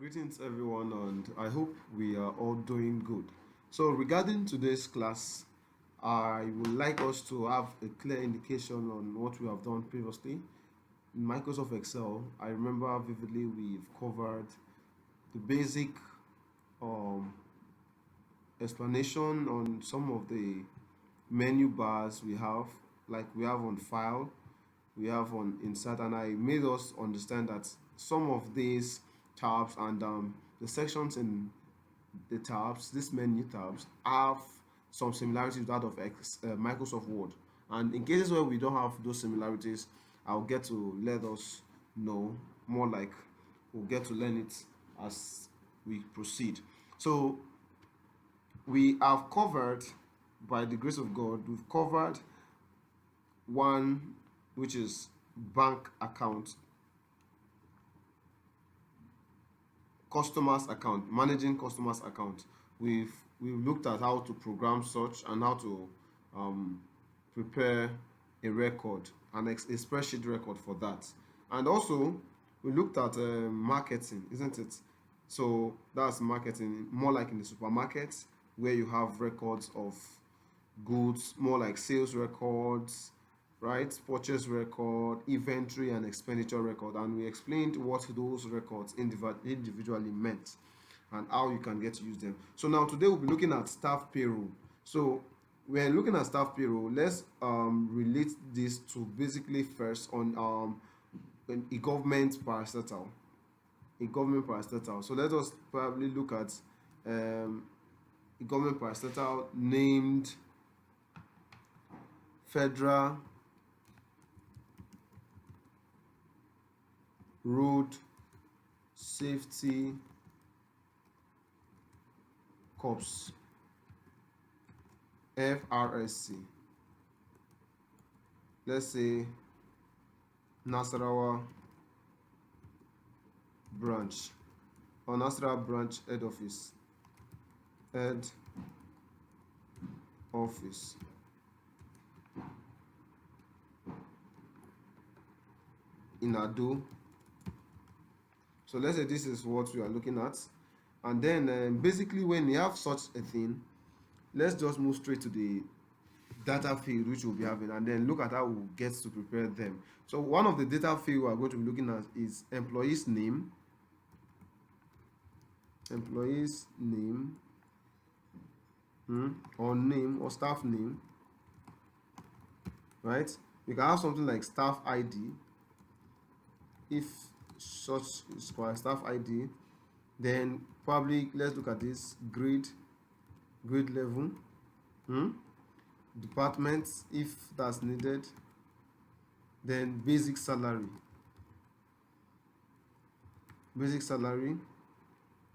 Greetings, everyone, and I hope we are all doing good. So, regarding today's class, I would like us to have a clear indication on what we have done previously. In Microsoft Excel, I remember vividly we've covered the basic um, explanation on some of the menu bars we have, like we have on File, we have on Insert, and I made us understand that some of these tabs and the sections in the tabs, these menu tabs, have some similarities with that of Microsoft Word. And in cases where we don't have those similarities, I'll get to let us know. More like we'll get to learn it as we proceed. So we have covered, by the grace of God, we've covered one, which is bank account, customers account, managing customers account. We've looked at how to program such and how to um, prepare a record, a spreadsheet record for that. And also we looked at marketing, isn't it? So that's marketing, more like in the supermarket where you have records of goods, more like sales records, right? Purchase record, inventory, and expenditure record. And we explained what those records individually meant and how you can get to use them. So now today we'll be looking at staff payroll. So we're looking at staff payroll. Let's relate this to basically first on a government parastatal. A government parastatal. So let us probably look at a government parastatal named Federal Road Safety Corps, FRSC. Let's say Nasarawa branch, or Nasarawa branch head office. Head office. In Ado. So let's say this is what we are looking at. And then basically when you have such a thing, let's just move straight to the data field which we'll be having and then look at how we'll get to prepare them. So one of the data field we're going to be looking at is employee's name. Employee's name, or name, or staff name, right? You can have something like staff ID, if such is required, staff ID. Then probably let's look at this grade level, department if that's needed, then basic salary,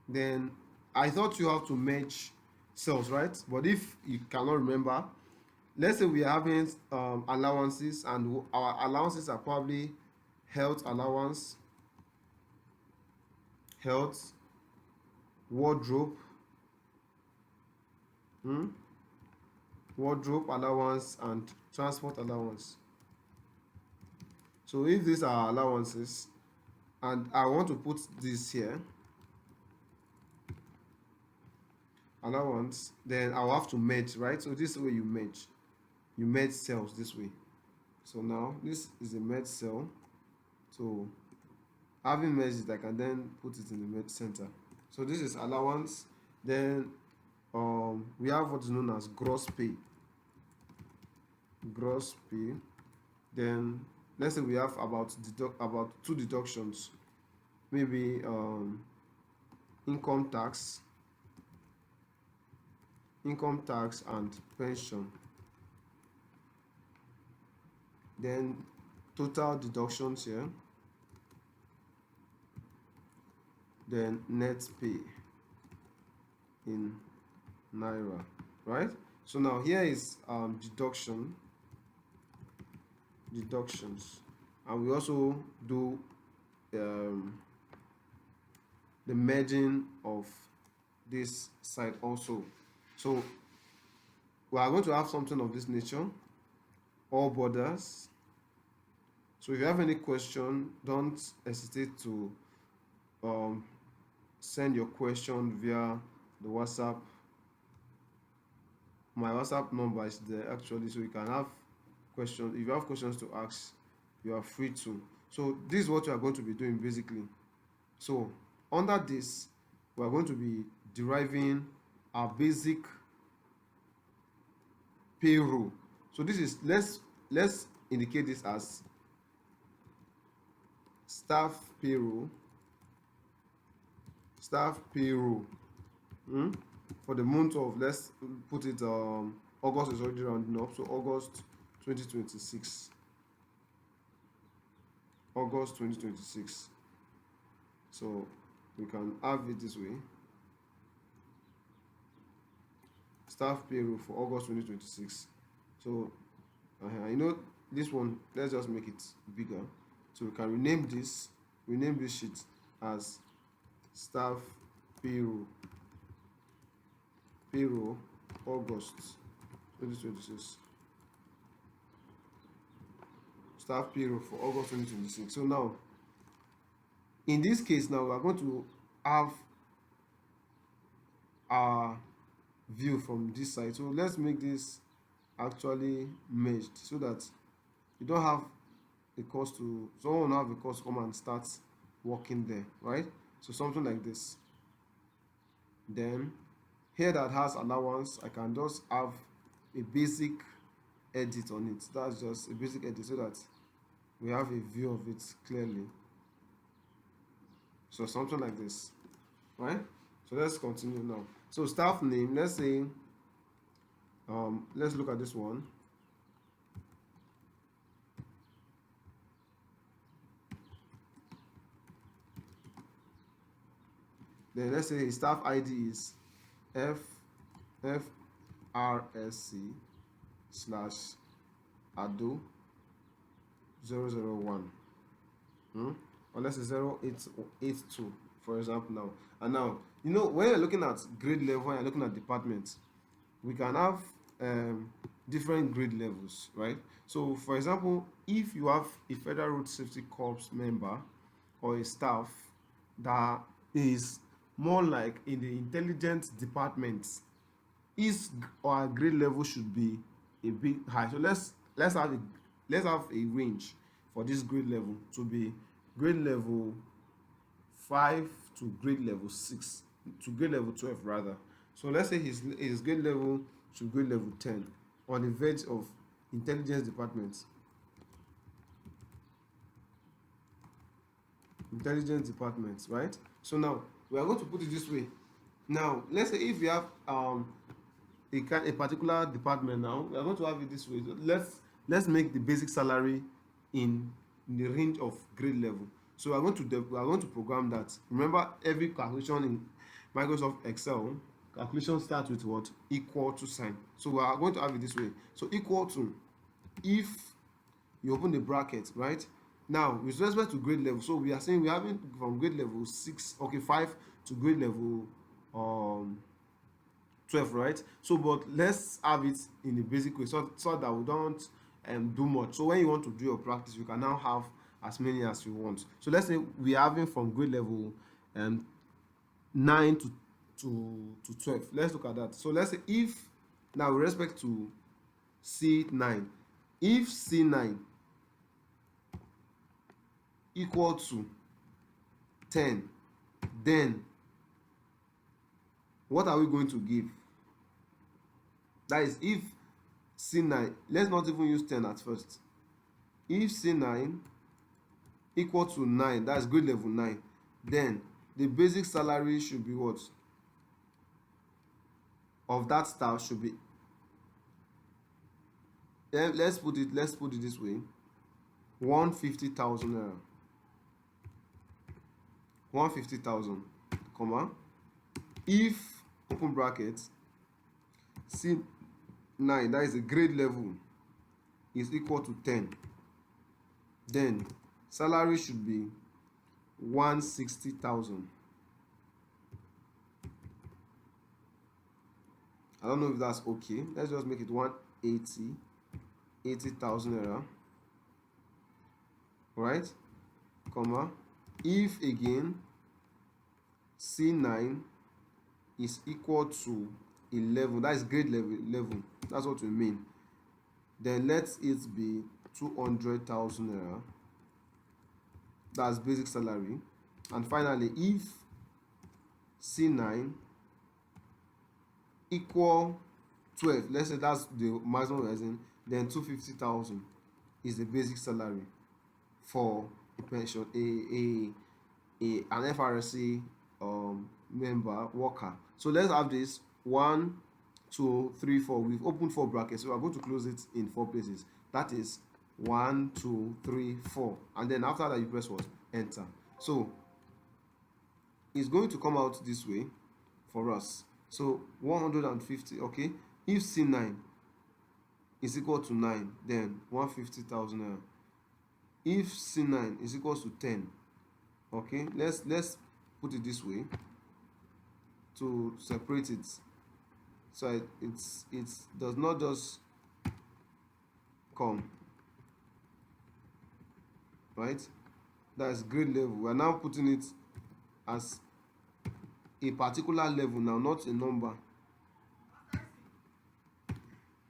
then I thought you have to merge cells, right? But if you cannot remember, let's say we are having allowances, and our allowances are probably health allowance, health, wardrobe, wardrobe allowance, and transport allowance. So if these are allowances and I want to put this here, allowance, then I'll have to merge, right? So this way you merge cells this way. So now this is a merge cell. So having merged it, I can then put it in the merge center. So this is allowance. Then we have what is known as gross pay. Then let's say we have about two deductions, maybe income tax and pension. Then total deductions here, then net pay in naira, right? So now here is deductions, and we also do the merging of this side also. So we are going to have something of this nature, all borders. So if you have any question, don't hesitate to send your question via the WhatsApp. My WhatsApp number is there actually, so you can have questions. If you have questions to ask, you are free to. So this is what you are going to be doing basically. So under this, we are going to be deriving our basic payroll. So this is, let's indicate this as staff payroll. Staff payroll. Hmm? For the month of, let's put it, August is already rounding up, so August 2026. August 2026. So we can have it this way. Staff payroll for August 2026. So you know, this one, let's just make it bigger. So we can rename this sheet as staff payroll August 2026. Staff payroll for August 2026. So now, in this case, now we are going to have our view from this side. So let's make this actually merged so that you don't have a cost to, someone will have a cost to come and start working there, right? So something like this. Then here that has allowance, I can just have a basic edit on it. That's just a basic edit so that we have a view of it clearly. So something like this, right? So let's continue now. So staff name, let's say, let's look at this one. Then let's say his staff ID is FRSC / ADO 001. Or let's say 0882, for example now. And now, you know, when you're looking at grade level and you're looking at departments, we can have different grade levels, right? So for example, if you have a Federal Road Safety Corps member or a staff that is more like in the intelligence department, his or grade level should be a bit high. So let's have a range for this grade level to be grade level 5 to grade level 6 to grade level 12 rather. So let's say his grade level to grade level 10 on the verge of intelligence department. Intelligence department, right? So now we are going to put it this way. Now let's say if you have a particular department, now we are going to have it this way. So let's make the basic salary in the range of grade level. So we are going to program that. Remember, every calculation in Microsoft Excel, calculation starts with what? Equal to sign. So we are going to have it this way. So equal to, if you open the bracket, right? Now with respect to grade level, so we are saying we are having from grade level 5 to grade level 12, right? So but let's have it in a basic way so that we don't do much. So when you want to do your practice, you can now have as many as you want. So let's say we are having from grade level 9 to 12. Let's look at that. So let's say if now with respect to C9, if C9 equal to 10, then what are we going to give? That is, if C9, let's not even use 10 at first. If C9 equal to 9, that's grade level 9, then the basic salary should be what? Of that staff should be, let's put it this way, 150,000 naira. 150,000, comma, if open bracket C9, that is a grade level, is equal to 10, then salary should be 160,000. I don't know if that's okay. Let's just make it 80,000 naira. Right, comma, if again C9 is equal to 11. That is grade level 11. That's what we mean. Then let it be 200,000 naira. That's basic salary. And finally, if C9 equal 12, let's say that's the maximum rising, then 250,000 is the basic salary for a pension, an FRSC member worker. So let's have this 1, 2, 3, 4. We've opened 4 brackets, so we're going to close it in 4 places. That is 1, 2, 3, 4, and then after that you press what? Enter. So it's going to come out this way for us. So 150. Okay, if C9 is equal to 9, then 150,000 naira. If C9 is equal to 10, okay, let's put it this way to separate it, so it does not just come, right? That's grade level. We are now putting it as a particular level now, not a number.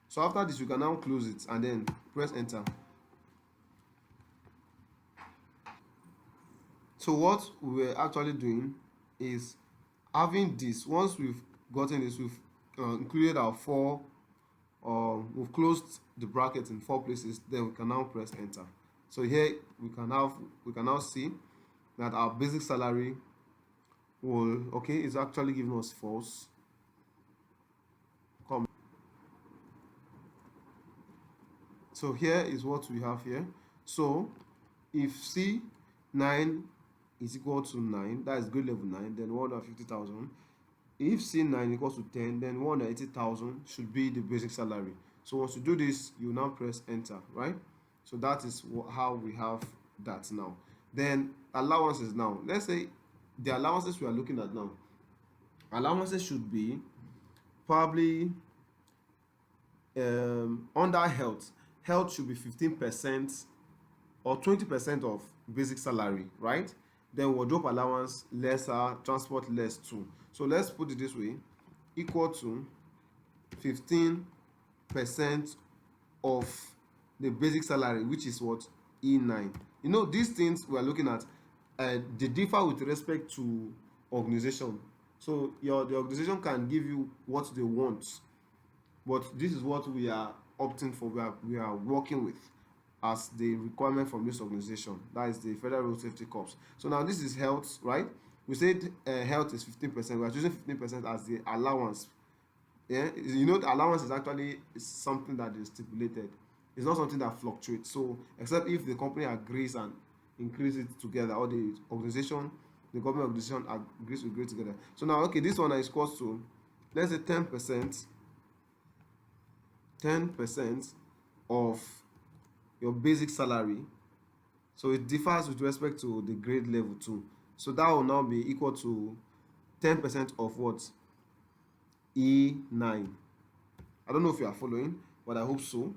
So after this, you can now close it and then press enter. So what we're actually doing is having this. Once we've gotten this, we've included our 4, we've closed the bracket in 4 places, then we can now press enter. So here we can now see that our basic salary will, okay, it's actually giving us false. So here is what we have here. So if C9 is equal to 9, that is grade level 9, then 150,000. If C9 equals to 10, then 180,000 should be the basic salary. So once you do this, you now press enter, right? So that is how we have that now. Then allowances now. Let's say the allowances we are looking at now. Allowances should be probably under health. Health should be 15% or 20% of basic salary, right? Then wardrobe allowance lesser, transport less too. So let's put it this way, equal to 15% of the basic salary, which is what? E9. You know, these things we are looking at, they differ with respect to organization. So the organization can give you what they want, but this is what we are opting for, we are working with as the requirement from this organization. That is the Federal Road Safety Corps. So now this is health, right? We said health is 15%. We are choosing 15% as the allowance. Yeah, you know, the allowance is actually something that is stipulated. It's not something that fluctuates. So except if the company agrees and increase it together, or the organization, the government organization agrees to agree together. So now, okay, this one is equal to, let's say 10%. 10% of your basic salary. So it differs with respect to the grade level too. So that will now be equal to 10% of what? E9. I don't know if you are following, but I hope so.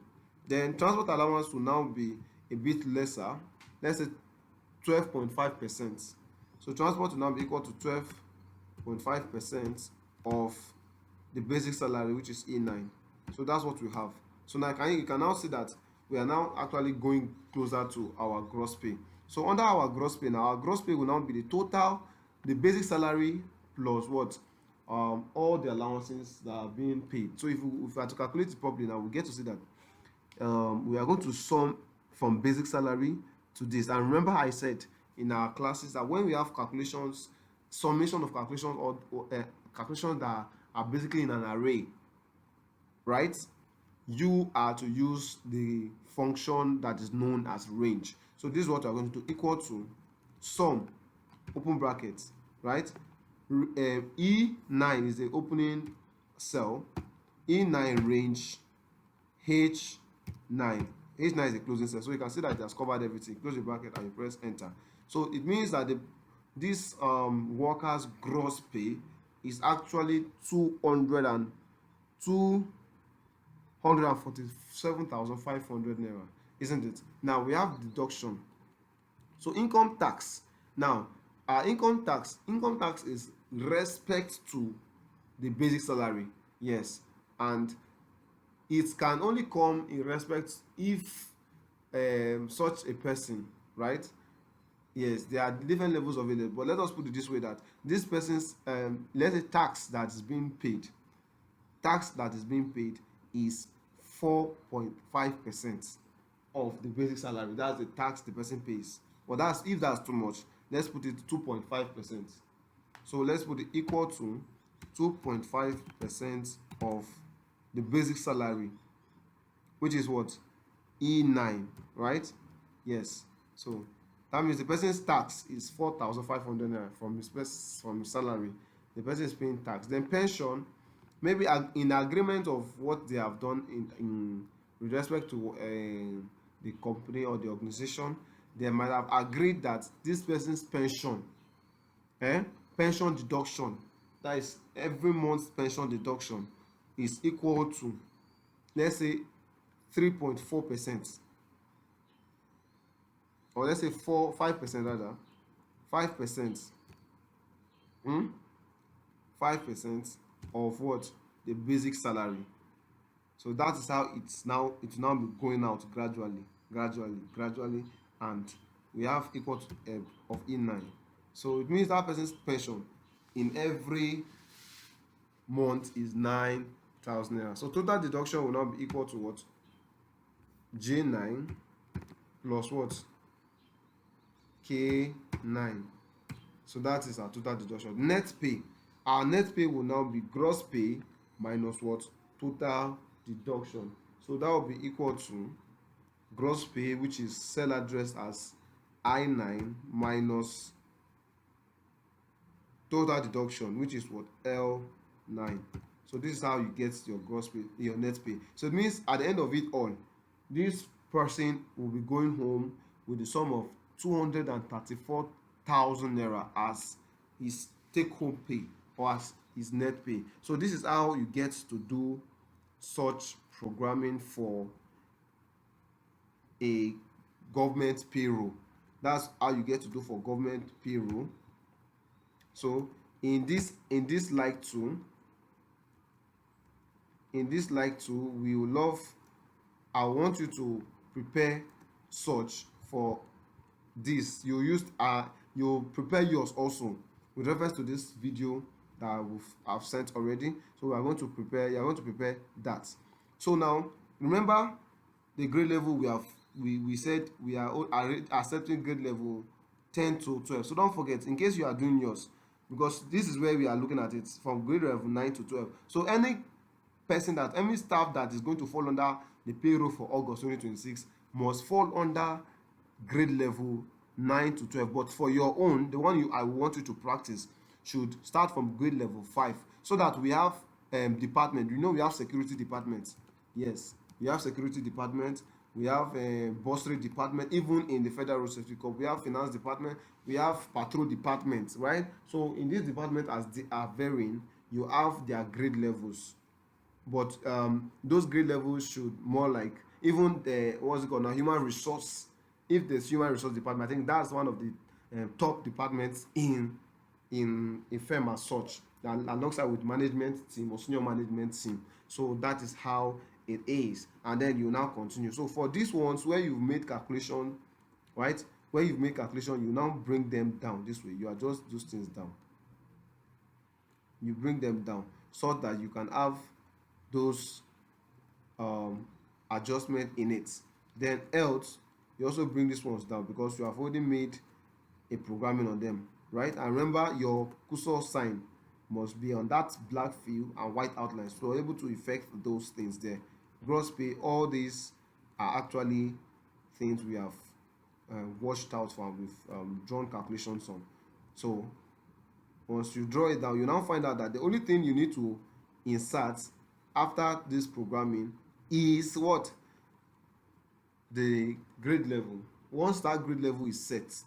Then transport allowance will now be a bit lesser. Let's say 12.5%. So transport will now be equal to 12.5% of the basic salary, which is E9. So that's what we have. So now you can now see that we are now actually going closer to our gross pay. So under our gross pay now, our gross pay will now be the total, the basic salary plus what? All the allowances that are being paid. So if we are to calculate it properly now, we get to see that we are going to sum from basic salary to this. And remember, I said in our classes that when we have calculations, summation of calculations, or calculations that are basically in an array, right, you are to use the function that is known as range. So this is what we are going to do, equal to sum, open brackets, right? E9 is the opening cell, E9 range H9. H9 is the closing cell. So you can see that it has covered everything. Close the bracket and you press enter. So it means that this worker's gross pay is actually 247,500 naira, isn't it? Now we have deduction. So income tax. Now our income tax is respect to the basic salary. Yes, and it can only come in respect if such a person, right? Yes, there are different levels of it, but let us put it this way, that this person's let's say tax that is being paid is 4.5% of the basic salary. That's the tax the person pays. But that's, if that's too much, let's put it 2.5%. So let's put it equal to 2.5% of the basic salary, which is what? E9, right? Yes. So that means the person's tax is 4,500 naira from his salary. The person is paying tax. Then pension, maybe in agreement of what they have done in with respect to the company or the organization, they might have agreed that this person's pension, pension deduction, that is every month's pension deduction, is equal to, let's say, 3.4%, or let's say 5% rather, 5%, 5% of what? The basic salary. So that is how it will now be going out gradually, and we have equal to of E9. So it means that person's pension in every month is 9,000 naira. So total deduction will now be equal to what? J9 plus what? K9. So that is our total deduction. Net pay. Our net pay will now be gross pay minus what? Total deduction. So that will be equal to gross pay, which is cell addressed as I9, minus total deduction, which is what? L9. So this is how you get your gross pay, your net pay. So it means at the end of it all, this person will be going home with the sum of 234,000 naira as his take home pay, or as his net pay. So this is how you get to do such programming for a government payroll. That's how you get to do for government payroll. So in this like tool, we will love, I want you to prepare such for this. You prepare yours also with reference to this video that I've sent already. So you're going to prepare that. So now remember the grade level we said we are accepting grade level 10 to 12. So don't forget, in case you are doing yours, because this is where we are looking at it, from grade level 9 to 12. So any staff that is going to fall under the payroll for August 2026 must fall under grade level 9 to 12. But for your own, the one I want you to practice should start from grade level 5, so that we have department. We have security department. Yes, we have security department. We have bursary department. Even in the Federal Road Safety Corps, we have finance department. We have patrol department, right? So in this department, as they are varying, you have their grade levels. But those grade levels should more like, even the what's it called now, human resource. If there's human resource department, I think that's one of the top departments in firm as such, alongside with management team or senior management team. So that is how it is, and then you now continue. So for these ones where you've made calculation, right, where you've made calculation, you now bring them down this way. You adjust those things down, you bring them down, so that you can have those adjustment in it. Then else, you also bring these ones down, because you have already made a programming on them, right? And remember, your cursor sign must be on that black field and white outline, so you're able to effect those things there. Gross pay, all these are actually things we have washed out from, with drawn calculations on. So once you draw it down, you now find out that the only thing you need to insert after this programming is what? The grade level. Once that grade level is set,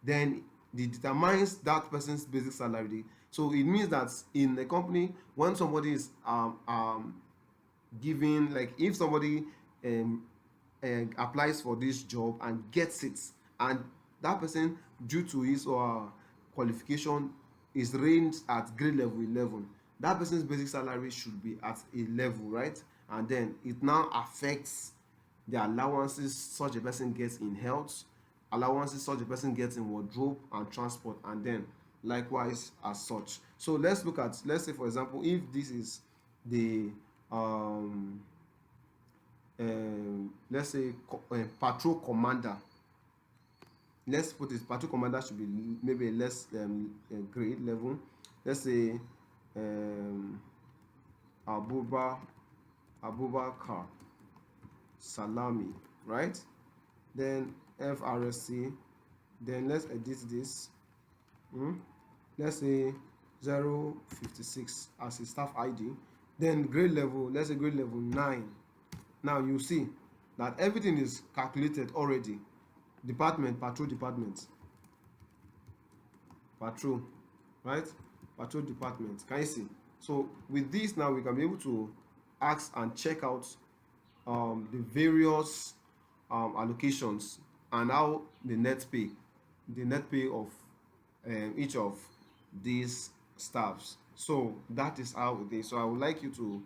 then it determines that person's basic salary. So it means that in a company, when somebody is giving, like if somebody applies for this job and gets it, and that person, due to his or her qualification, is ranged at grade level 11, that person's basic salary should be at a level, right? And then it now affects the allowances such a person gets in health, allowances such a person gets in wardrobe and transport, and then likewise as such. So let's look at, let's say for example, if this is the um let's say patrol commander. Let's put it, patrol commander should be maybe a less grade level. Let's say um abuba abubakar salami, right? Then FRSC, then let's edit this. Let's say 056 as a staff ID. Then grade level, let's say grade level 9. Now you see that everything is calculated already. Department, patrol department, patrol, right? Patrol department. Can you see? So with this now we can be able to ask and check out the various allocations and how the net pay of each of these staffs. So that is how it is. So I would like you to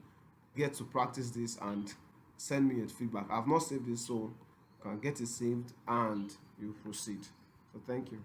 get to practice this and send me your feedback. I've not saved this, so you can get it saved and you proceed. So thank you.